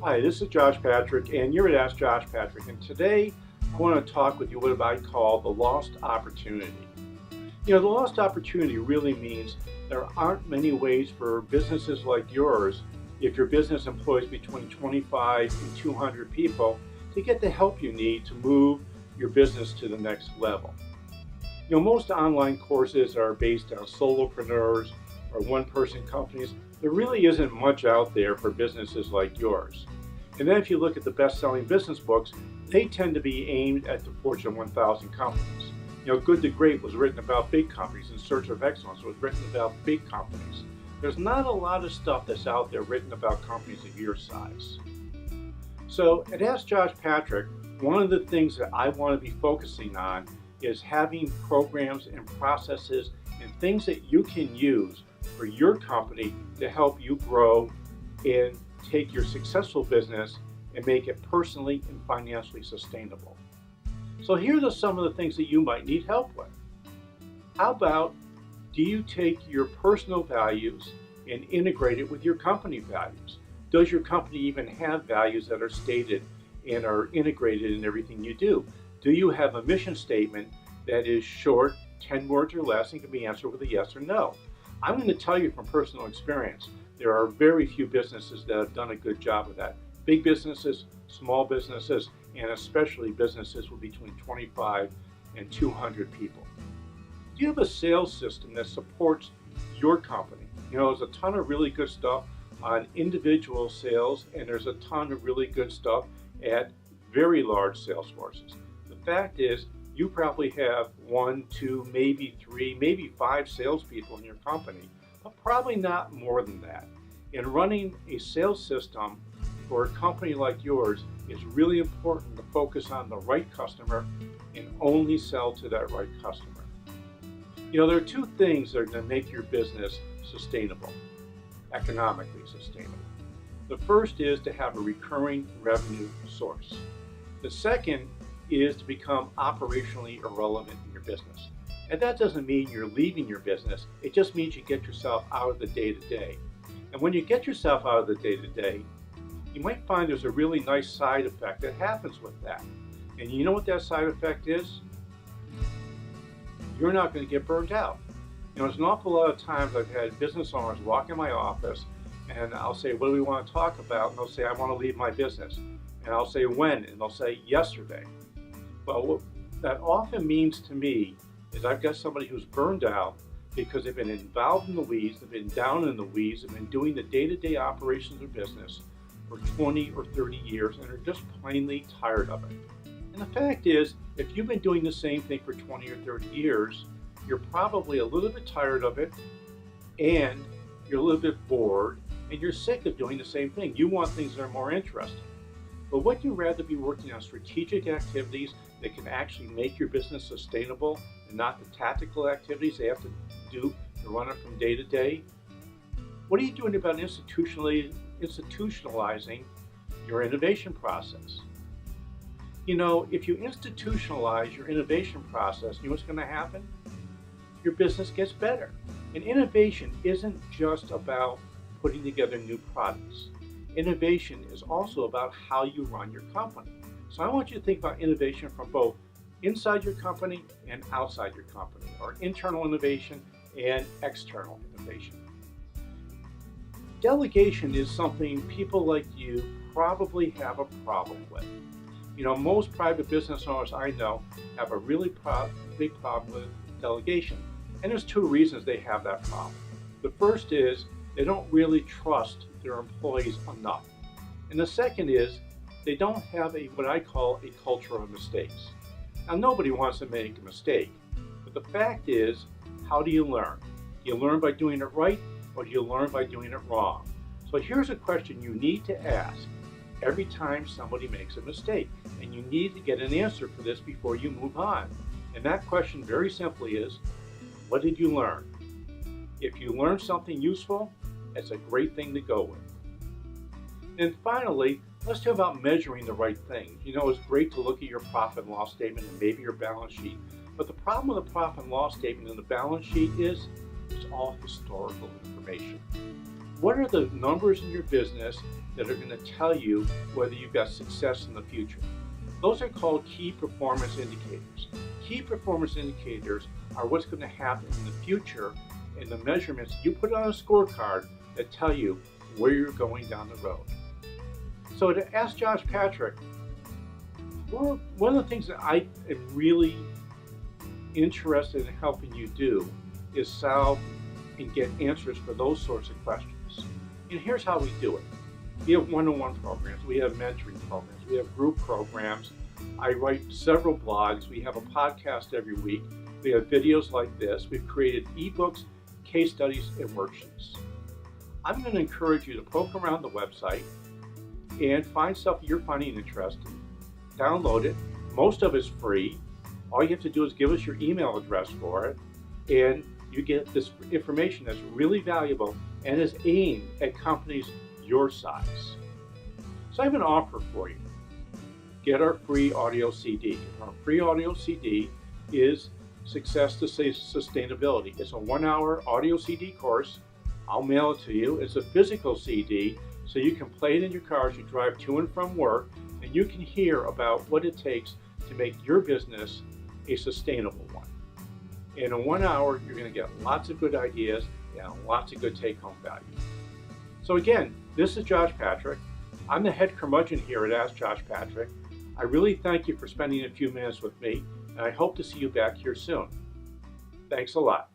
Hi, this is Josh Patrick, and you're at Ask Josh Patrick, and today I want to talk with you what I call the lost opportunity. The lost opportunity really means there aren't many ways for businesses like yours, if your business employs between 25 and 200 people, to get the help you need to move your business to the next level. Most online courses are based on solopreneurs or one-person companies. There really isn't much out there for businesses like yours. And then if you look at the best-selling business books, they tend to be aimed at the Fortune 1000 companies. Good to Great was written about big companies, In Search of Excellence was written about big companies. There's not a lot of stuff that's out there written about companies of your size. So at Ask Josh Patrick, one of the things that I want to be focusing on is having programs and processes and things that you can use for your company to help you grow and take your successful business and make it personally and financially sustainable. So here are some of the things that you might need help with. How about, do you take your personal values and integrate it with your company values? Does your company even have values that are stated and are integrated in everything you do? Do you have a mission statement that is short, 10 words or less, and can be answered with a yes or no? I'm going to tell you from personal experience, there are very few businesses that have done a good job of that. Big businesses, small businesses, and especially businesses with between 25 and 200 people. Do you have a sales system that supports your company? There's a ton of really good stuff on individual sales, and there's a ton of really good stuff at very large sales forces. The fact is, you probably have 1, 2, maybe 3, maybe 5 salespeople in your company, but probably not more than that. And running a sales system for a company like yours is really important to focus on the right customer and only sell to that right customer. There are two things that are going to make your business sustainable, economically sustainable. The first is to have a recurring revenue source. The second is to become operationally irrelevant in your business. And that doesn't mean you're leaving your business, it just means you get yourself out of the day-to-day. And when you get yourself out of the day-to-day, you might find there's a really nice side effect that happens with that. And you know what that side effect is? You're not going to get burned out. There's an awful lot of times I've had business owners walk in my office and I'll say, what do we want to talk about? And they'll say, I want to leave my business. And I'll say, when? And they'll say, yesterday. Well, what that often means to me is I've got somebody who's burned out because they've been involved in the weeds, they've been down in the weeds, they've been doing the day-to-day operations of business for 20 or 30 years and are just plainly tired of it. And the fact is, if you've been doing the same thing for 20 or 30 years, you're probably a little bit tired of it, and you're a little bit bored, and you're sick of doing the same thing. You want things that are more interesting. But would you rather be working on strategic activities that can actually make your business sustainable and not the tactical activities they have to do to run it from day to day? What are you doing about institutionalizing your innovation process? If you institutionalize your innovation process, you know what's going to happen? Your business gets better. And innovation isn't just about putting together new products. Innovation is also about how you run your company. So I want you to think about innovation from both inside your company and outside your company, or internal innovation and external innovation. Delegation is something people like you probably have a problem with. Most private business owners I know have a really big problem with delegation. And there's two reasons they have that problem. The first is they don't really trust their employees enough. And the second is they don't have what I call a culture of mistakes. Now, nobody wants to make a mistake, but the fact is, how do you learn? Do you learn by doing it right, or do you learn by doing it wrong? So here's a question you need to ask every time somebody makes a mistake, and you need to get an answer for this before you move on. And that question very simply is, what did you learn? If you learned something useful, it's a great thing to go with. And finally, let's talk about measuring the right things. It's great to look at your profit and loss statement and maybe your balance sheet, but the problem with the profit and loss statement and the balance sheet is it's all historical information. What are the numbers in your business that are going to tell you whether you've got success in the future? Those are called key performance indicators. Key performance indicators are what's going to happen in the future and the measurements you put on a scorecard that tell you where you're going down the road. So to ask Josh Patrick, one of the things that I am really interested in helping you do is solve and get answers for those sorts of questions. And here's how we do it. We have one-on-one programs, we have mentoring programs, we have group programs. I write several blogs, we have a podcast every week, we have videos like this, we've created ebooks, case studies, and worksheets. I'm going to encourage you to poke around the website and find stuff you're finding interesting. Download it. Most of it's free. All you have to do is give us your email address for it, and you get this information that's really valuable and is aimed at companies your size. So I have an offer for you. Get our free audio CD. Our free audio CD is Success to Sustainability. It's a 1-hour audio CD course. I'll mail it to you. It's a physical CD, so you can play it in your car as you drive to and from work, and you can hear about what it takes to make your business a sustainable one. In 1 hour, you're going to get lots of good ideas and lots of good take-home value. So again, this is Josh Patrick. I'm the head curmudgeon here at Ask Josh Patrick. I really thank you for spending a few minutes with me, and I hope to see you back here soon. Thanks a lot.